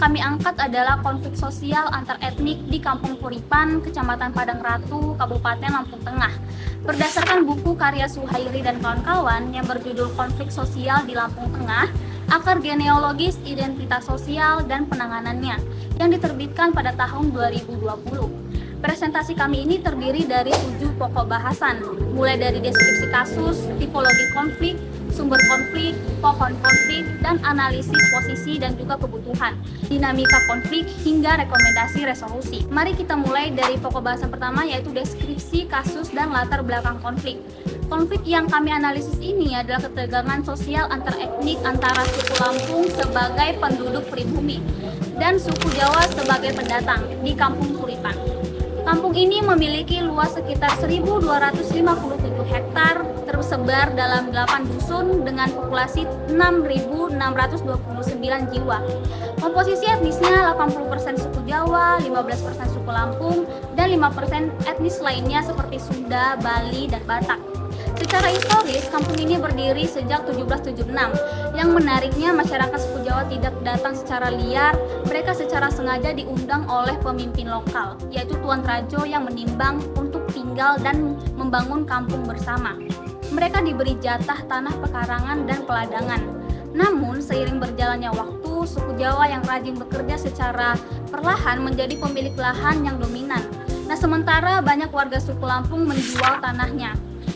kami angkat adalah konflik sosial antar etnik di Kampung Kuripan, Kecamatan Padang Ratu, Kabupaten Lampung Tengah. Berdasarkan buku karya Suhairi dan kawan-kawan yang berjudul Konflik Sosial di Lampung Tengah, Akar Genealogis Identitas Sosial dan Penanganannya, yang diterbitkan pada tahun 2020. Presentasi kami ini terdiri dari 7 pokok bahasan, mulai dari deskripsi kasus, tipologi konflik, sumber konflik, pohon konflik, dan analisis posisi dan juga kebutuhan, dinamika konflik, hingga rekomendasi resolusi. Mari kita mulai dari pokok bahasan pertama, yaitu deskripsi kasus dan latar belakang konflik. Konflik yang kami analisis ini adalah ketegangan sosial antar etnik antara suku Lampung sebagai penduduk pribumi dan suku Jawa sebagai pendatang di Kampung Kuripan. Kampung ini memiliki luas sekitar 1.257 hektar tersebar dalam 8 dusun dengan populasi 6.629 jiwa. Komposisi etnisnya 80% suku Jawa, 15% suku Lampung, dan 5% etnis lainnya seperti Sunda, Bali, dan Batak. Secara historis, kampung ini berdiri sejak 1776. Yang menariknya, masyarakat suku Jawa tidak datang secara liar, mereka secara sengaja diundang oleh pemimpin lokal, yaitu Tuan Rajo yang menimbang untuk tinggal dan membangun kampung bersama. Mereka diberi jatah tanah pekarangan dan peladangan. Namun, seiring berjalannya waktu, suku Jawa yang rajin bekerja secara perlahan menjadi pemilik lahan yang dominan. Nah, sementara banyak warga suku Lampung menjual tanahnya.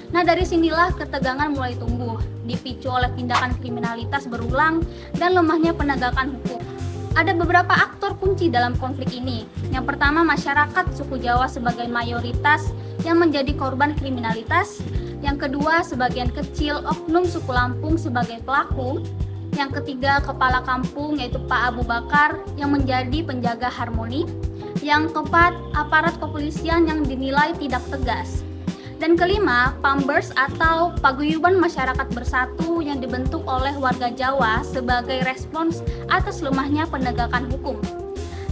Nah, dari sinilah ketegangan mulai tumbuh, dipicu oleh tindakan kriminalitas berulang dan lemahnya penegakan hukum. Ada beberapa aktor kunci dalam konflik ini. Yang pertama, masyarakat suku Jawa sebagai mayoritas yang menjadi korban kriminalitas. Yang kedua, sebagian kecil oknum suku Lampung sebagai pelaku. Yang ketiga, kepala kampung yaitu Pak Abu Bakar yang menjadi penjaga harmoni. Yang keempat, aparat kepolisian yang dinilai tidak tegas. Dan kelima, Pambers atau Paguyuban Masyarakat Bersatu yang dibentuk oleh warga Jawa sebagai respons atas lemahnya penegakan hukum.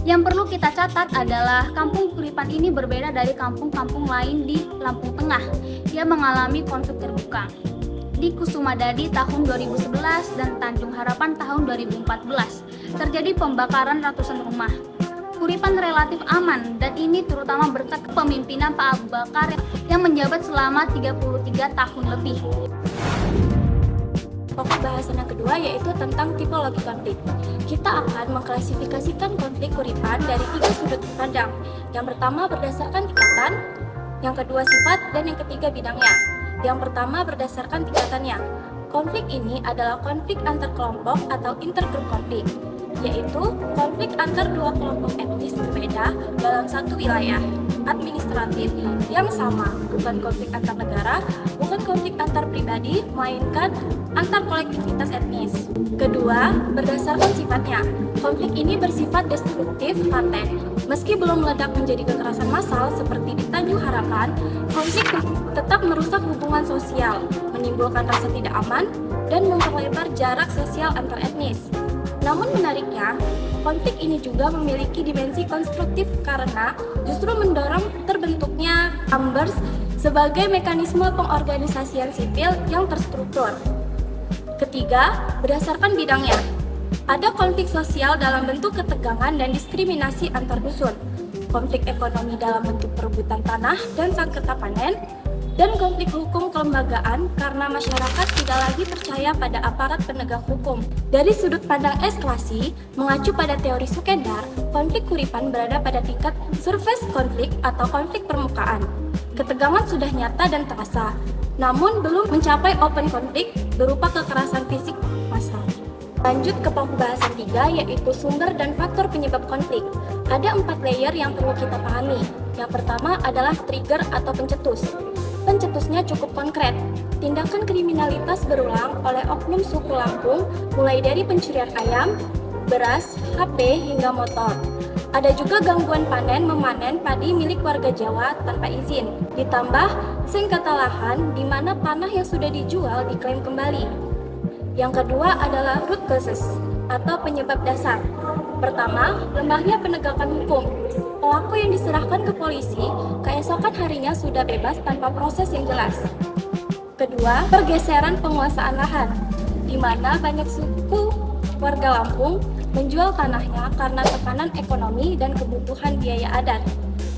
Yang perlu kita catat adalah Kampung Kuripan ini berbeda dari kampung-kampung lain di Lampung Tengah yang mengalami konflik terbuka. Di Kusumadadi tahun 2011 dan Tanjung Harapan tahun 2014 terjadi pembakaran ratusan rumah. Kuripan relatif aman dan ini terutama berkat kepemimpinan Pak Abu Bakar yang menjabat selama 33 tahun lebih. Pokok bahasan yang kedua yaitu tentang tipologi konflik. Kita akan mengklasifikasikan konflik Kuripan dari 3 sudut pandang. Yang pertama berdasarkan tingkatan, yang kedua sifat, dan yang ketiga bidangnya. Yang pertama berdasarkan tingkatannya. Konflik ini adalah konflik antar kelompok atau intergroup konflik, yaitu konflik antar dua kelompok etnis berbeda dalam satu wilayah administratif yang sama, bukan konflik antar negara, bukan konflik antar pribadi, melainkan antar kolektivitas etnis. Kedua, berdasarkan sifatnya. Konflik ini bersifat destruktif laten. Meski belum meledak menjadi kekerasan massal seperti di Tanjung Harapan, konflik tetap merusak hubungan sosial, menimbulkan rasa tidak aman, dan memperlebar jarak sosial antar etnis. Namun menariknya, konflik ini juga memiliki dimensi konstruktif karena justru mendorong terbentuknya Pambers sebagai mekanisme pengorganisasian sipil yang terstruktur. Ketiga, berdasarkan bidangnya. Ada konflik sosial dalam bentuk ketegangan dan diskriminasi antar dusun, konflik ekonomi dalam bentuk perebutan tanah dan sengketa panen, dan konflik hukum kelembagaan karena masyarakat tidak lagi percaya pada aparat penegak hukum. Dari sudut pandang eskalasi, mengacu pada teori Sukendar, konflik Kuripan berada pada tingkat surface konflik atau konflik permukaan. Ketegangan sudah nyata dan terasa, namun belum mencapai open konflik berupa kekerasan fisik massal. Lanjut ke pokok bahasan 3, yaitu sumber dan faktor penyebab konflik. Ada 4 layer yang perlu kita pahami. Yang pertama adalah trigger atau pencetus. Pencetusnya cukup konkret. Tindakan kriminalitas berulang oleh oknum suku Lampung, mulai dari pencurian ayam, beras, HP, hingga motor. Ada juga gangguan panen memanen padi milik warga Jawa tanpa izin. Ditambah sengketa lahan di mana tanah yang sudah dijual diklaim kembali. Yang kedua adalah root causes atau penyebab dasar. Pertama, lemahnya penegakan hukum. Pelaku yang diserahkan ke polisi, keesokan harinya sudah bebas tanpa proses yang jelas. Kedua, pergeseran penguasaan lahan, di mana banyak suku warga Lampung menjual tanahnya karena tekanan ekonomi dan kebutuhan biaya adat.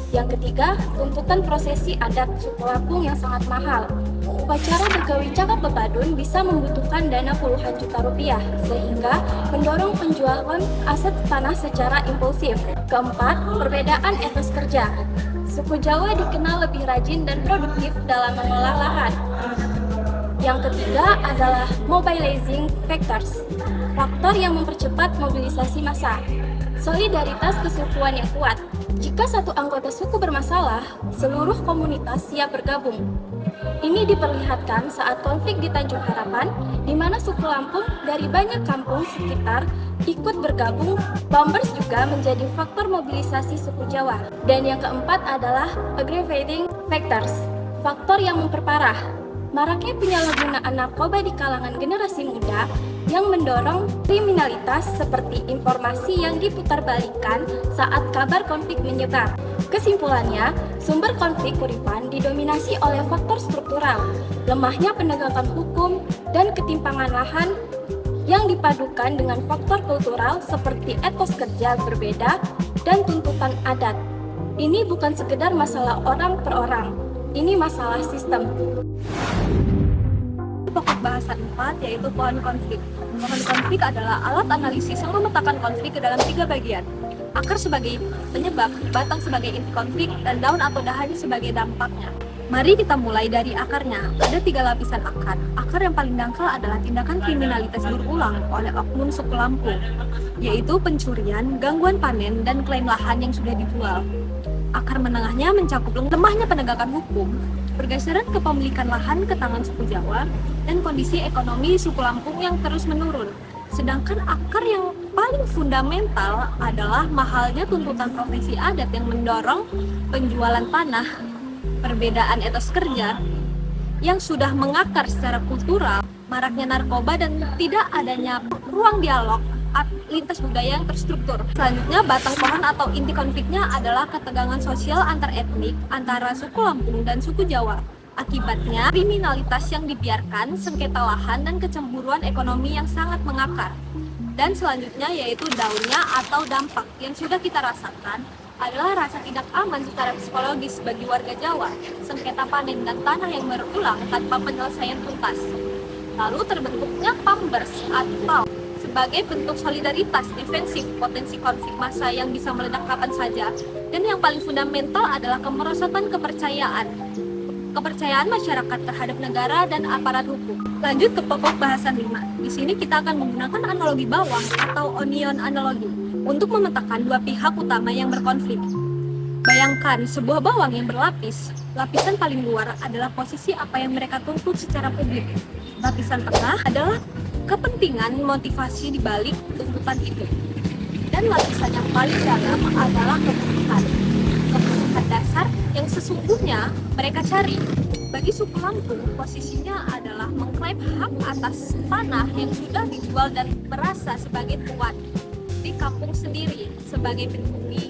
Yang ketiga, tuntutan prosesi adat suku Lampung yang sangat mahal. Upacara Begawi Cakap Bepadun bisa membutuhkan dana puluhan juta rupiah, sehingga mendorong penjualan aset tanah secara impulsif. Keempat, perbedaan etos kerja. Suku Jawa dikenal lebih rajin dan produktif dalam mengolah lahan. Yang ketiga adalah mobilizing factors, faktor yang mempercepat mobilisasi massa. Solidaritas kesukuan yang kuat. Jika satu anggota suku bermasalah, seluruh komunitas siap bergabung. Ini diperlihatkan saat konflik di Tanjung Harapan, di mana suku Lampung dari banyak kampung sekitar ikut bergabung. Bombers juga menjadi faktor mobilisasi suku Jawa. Dan yang keempat adalah aggravating factors, faktor yang memperparah. Maraknya penyalahgunaan narkoba di kalangan generasi muda yang mendorong kriminalitas seperti informasi yang diputarbalikkan saat kabar konflik menyebar. Kesimpulannya, sumber konflik Kuripan didominasi oleh faktor struktural, lemahnya penegakan hukum, dan ketimpangan lahan yang dipadukan dengan faktor kultural seperti etos kerja berbeda dan tuntutan adat. Ini bukan sekedar masalah orang per orang, ini masalah sistem. Pokok bahasan 4 yaitu pohon konflik. Pohon konflik adalah alat analisis yang memetakan konflik ke dalam 3 bagian. Akar sebagai penyebab, batang sebagai inti konflik, dan daun atau dahan sebagai dampaknya. Mari kita mulai dari akarnya. Ada 3 lapisan akar. Akar yang paling dangkal adalah tindakan kriminalitas berulang oleh oknum suku Lampung, yaitu pencurian, gangguan panen, dan klaim lahan yang sudah dijual. Akar menengahnya mencakup lemahnya penegakan hukum, pergeseran kepemilikan lahan ke tangan suku Jawa, dan kondisi ekonomi suku Lampung yang terus menurun. Sedangkan akar yang paling fundamental adalah mahalnya tuntutan profesi adat yang mendorong penjualan tanah, perbedaan etos kerja yang sudah mengakar secara kultural, maraknya narkoba, dan tidak adanya ruang dialog lintas budaya yang terstruktur. Selanjutnya, batang pohon atau inti konfliknya adalah ketegangan sosial antar etnik antara suku Lampung dan suku Jawa. Akibatnya, kriminalitas yang dibiarkan, sengketa lahan, dan kecemburuan ekonomi yang sangat mengakar. Dan selanjutnya yaitu daunnya atau dampak yang sudah kita rasakan adalah rasa tidak aman secara psikologis bagi warga Jawa, sengketa panen dan tanah yang berulang tanpa penyelesaian tuntas. Lalu terbentuknya Bombers atau sebagai bentuk solidaritas defensif potensi konflik massa yang bisa meledak kapan saja. Dan yang paling fundamental adalah kemerosotan kepercayaan masyarakat terhadap negara dan aparat hukum. Lanjut ke pokok bahasan 5. Di sini kita akan menggunakan analogi bawang atau onion analogi untuk memetakan 2 pihak utama yang berkonflik. Bayangkan sebuah bawang yang berlapis. Lapisan paling luar adalah posisi apa yang mereka tuntut secara publik. Lapisan tengah adalah kepentingan motivasi di balik tuntutan itu. Dan lapisan yang paling dalam adalah kebutuhan dasar yang sesungguhnya mereka cari. Bagi suku Lampung, posisinya adalah mengklaim hak atas tanah yang sudah dijual dan merasa sebagai tuan di kampung sendiri sebagai pribumi.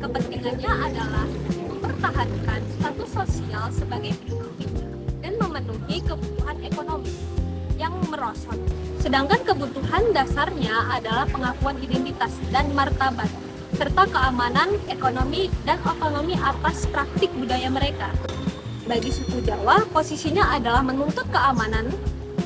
Kepentingannya adalah mempertahankan status sosial sebagai pribumi dan memenuhi kebutuhan ekonomi yang merosot. Sedangkan kebutuhan dasarnya adalah pengakuan identitas dan martabat, serta keamanan ekonomi dan otonomi atas praktik budaya mereka. Bagi suku Jawa, posisinya adalah menuntut keamanan,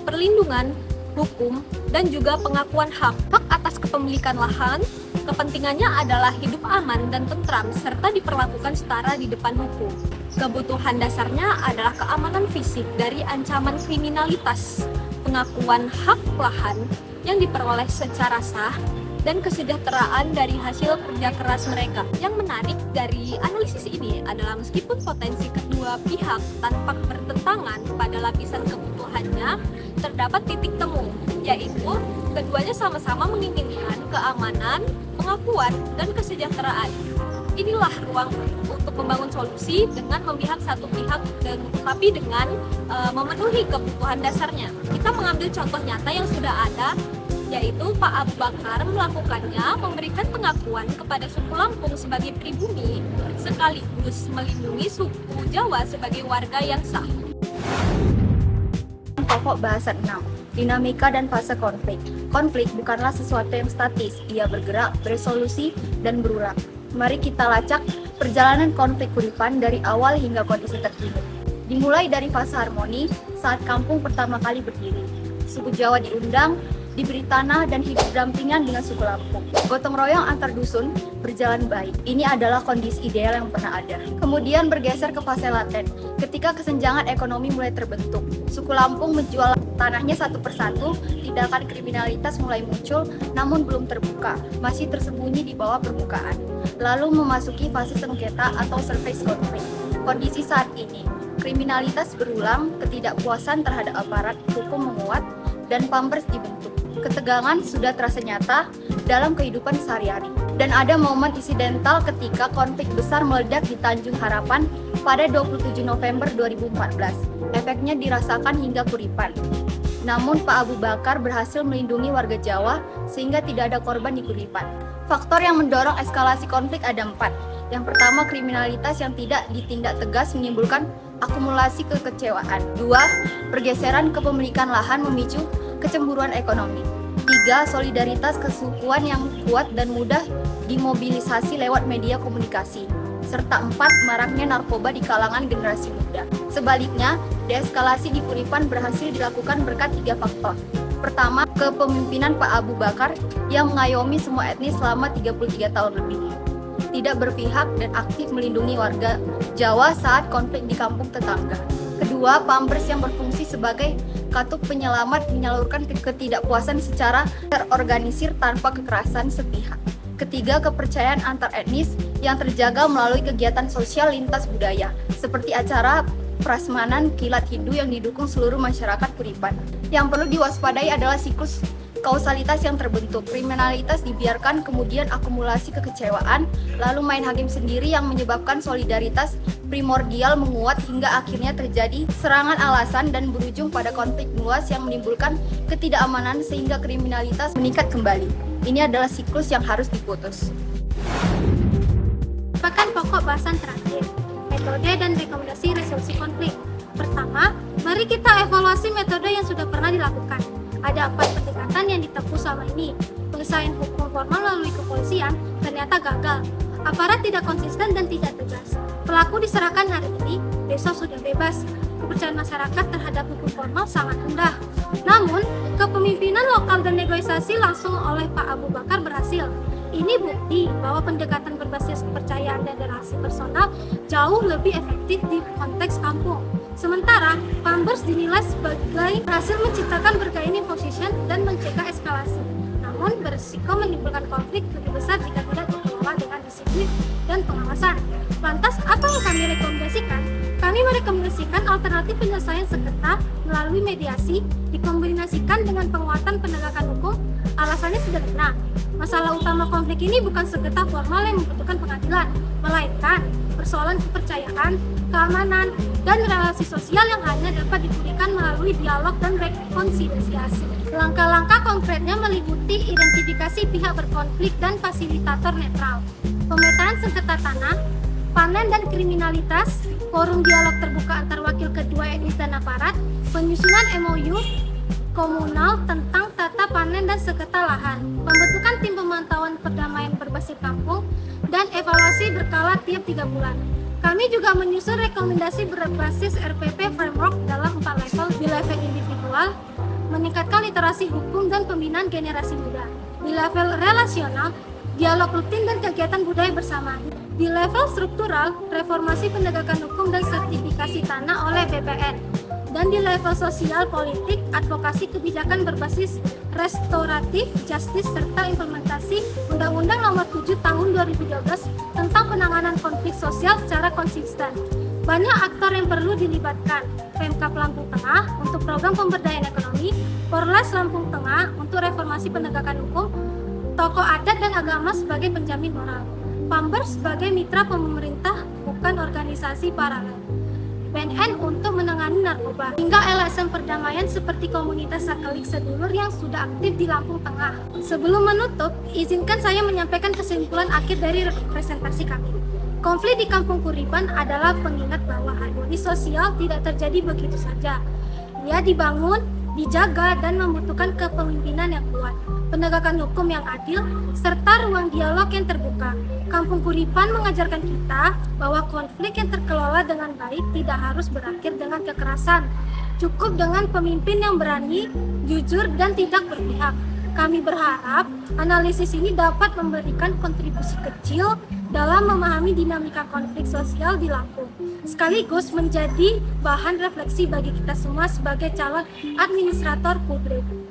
perlindungan, hukum, dan juga pengakuan hak atas kepemilikan lahan. Kepentingannya adalah hidup aman dan tentram, serta diperlakukan setara di depan hukum. Kebutuhan dasarnya adalah keamanan fisik dari ancaman kriminalitas, pengakuan hak lahan yang diperoleh secara sah, dan kesejahteraan dari hasil kerja keras mereka. Yang menarik dari analisis ini adalah meskipun potensi kedua pihak tampak bertentangan pada lapisan kebutuhannya, terdapat titik temu, yaitu keduanya sama-sama menginginkan keamanan, pengakuan, dan kesejahteraan. Inilah ruang untuk membangun solusi dengan memihak satu pihak, tapi dengan memenuhi kebutuhan dasarnya. Kita mengambil contoh nyata yang sudah ada, yaitu Pak Abu Bakar melakukannya, memberikan pengakuan kepada suku Lampung sebagai pribumi, sekaligus melindungi suku Jawa sebagai warga yang sah. Pokok bahasan 6. dinamika dan fase konflik. Konflik bukanlah sesuatu yang statis, ia bergerak, beresolusi, dan berulang. Mari kita lacak perjalanan konflik Kuripan dari awal hingga kondisi terkini. Dimulai dari fase harmoni saat kampung pertama kali berdiri. Suku Jawa diundang, diberi tanah dan hidup berdampingan dengan suku Lampung. Gotong royong antar dusun berjalan baik. Ini adalah kondisi ideal yang pernah ada. Kemudian bergeser ke fase laten, ketika kesenjangan ekonomi mulai terbentuk. Suku Lampung menjual tanahnya satu persatu, tindakan kriminalitas mulai muncul, namun belum terbuka, masih tersembunyi di bawah permukaan. Lalu memasuki fase sengketa atau surface conflict. Kondisi saat ini, kriminalitas berulang, ketidakpuasan terhadap aparat hukum menguat, dan Pampers dibentuk. Ketegangan sudah terasa nyata dalam kehidupan sehari-hari. Dan ada momen insidental ketika konflik besar meledak di Tanjung Harapan pada 27 November 2014. Efeknya dirasakan hingga Kuripan. Namun Pak Abu Bakar berhasil melindungi warga Jawa sehingga tidak ada korban di Kuripan. Faktor yang mendorong eskalasi konflik ada 4. Yang pertama, kriminalitas yang tidak ditindak tegas menimbulkan akumulasi kekecewaan. 2. Pergeseran kepemilikan lahan memicu kecemburuan ekonomi. 3. Solidaritas kesukuan yang kuat dan mudah dimobilisasi lewat media komunikasi. Serta 4. Maraknya narkoba di kalangan generasi muda. Sebaliknya, deeskalasi di Kuripan berhasil dilakukan berkat 3 faktor. Pertama, kepemimpinan Pak Abu Bakar yang mengayomi semua etnis selama 33 tahun lebih. Tidak berpihak dan aktif melindungi warga Jawa saat konflik di kampung tetangga. Kedua, Pampers yang berfungsi sebagai katup penyelamat menyalurkan ketidakpuasan secara terorganisir tanpa kekerasan sepihak. Ketiga, kepercayaan antar etnis yang terjaga melalui kegiatan sosial lintas budaya, seperti acara prasmanan kilat Hindu yang didukung seluruh masyarakat Kuripan. Yang perlu diwaspadai adalah siklus kausalitas yang terbentuk. Kriminalitas dibiarkan, kemudian akumulasi kekecewaan, lalu main hakim sendiri yang menyebabkan solidaritas primordial menguat hingga akhirnya terjadi serangan alasan dan berujung pada konflik meluas yang menimbulkan ketidakamanan sehingga kriminalitas meningkat kembali. Ini adalah siklus yang harus diputus. Merupakan pokok bahasan terakhir, metode dan rekomendasi resolusi konflik. Pertama, mari kita evaluasi metode yang sudah pernah dilakukan. Ada 4 pendekatan yang ditempuh selama ini. Penyelesaian hukum formal melalui kepolisian ternyata gagal. Aparat tidak konsisten dan tidak tegas. Pelaku diserahkan hari ini, besok sudah bebas. Kepercayaan masyarakat terhadap hukum formal sangat rendah. Namun, kepemimpinan lokal dan negosiasi langsung oleh Pak Abu Bakar berhasil. Ini bukti bahwa pendekatan berbasis kepercayaan dan relasi personal jauh lebih efektif di konteks kampung. Sementara, Pampers dinilai sebagai berhasil menciptakan bargaining position dan mencegah eskalasi. Namun, berisiko menimbulkan konflik lebih besar jika tidak dikelola dengan disiplin dan pengawasan. Lantas, apa yang kami rekomendasikan? Kami merekomendasikan alternatif penyelesaian sengketa melalui mediasi dikombinasikan dengan penguatan penegakan hukum. Alasannya sederhana. Masalah utama konflik ini bukan sengketa formal yang membutuhkan pengadilan, melainkan persoalan kepercayaan, keamanan, dan relasi sosial yang hanya dapat dipulihkan melalui dialog dan rekonsiliasi. Langkah-langkah konkretnya meliputi identifikasi pihak berkonflik dan fasilitator netral, pemetaan sengketa tanah, panen dan kriminalitas, forum dialog terbuka antar wakil kedua etnis dan aparat, penyusunan MOU komunal tentang tata panen dan sengketa lahan, pembentukan tim pemantauan perdamaian berbasis kampung, dan evaluasi berkala tiap 3 bulan. Kami juga menyusun rekomendasi berbasis RPP framework dalam 4 level, di level individual, meningkatkan literasi hukum dan pembinaan generasi muda. Di level relasional, dialog rutin dan kegiatan budaya bersama. Di level struktural, reformasi penegakan hukum dan sertifikasi tanah oleh BPN. Dan di level sosial politik, advokasi kebijakan berbasis restoratif justice serta implementasi Undang-Undang Nomor 7 Tahun 2012 tentang penanganan konflik sosial secara konsisten. Banyak aktor yang perlu dilibatkan. Pemkab Lampung Tengah untuk program pemberdayaan ekonomi, Polres Lampung Tengah untuk reformasi penegakan hukum, tokoh adat dan agama sebagai penjamin moral, Pampers sebagai mitra pemerintah bukan organisasi paralel, BNN untuk menangani narkoba, hingga LSM perdamaian seperti komunitas Sakelik Sedulur yang sudah aktif di Lampung Tengah. Sebelum menutup, izinkan saya menyampaikan kesimpulan akhir dari representasi kami. Konflik di Kampung Kuripan adalah pengingat bahwa harmoni sosial tidak terjadi begitu saja. Ia dibangun dijaga dan membutuhkan kepemimpinan yang kuat, penegakan hukum yang adil, serta ruang dialog yang terbuka. Kampung Kuripan mengajarkan kita bahwa konflik yang terkelola dengan baik tidak harus berakhir dengan kekerasan. Cukup dengan pemimpin yang berani, jujur, dan tidak berpihak. Kami berharap analisis ini dapat memberikan kontribusi kecil dalam memahami dinamika konflik sosial di Lampung, sekaligus menjadi bahan refleksi bagi kita semua sebagai calon administrator publik.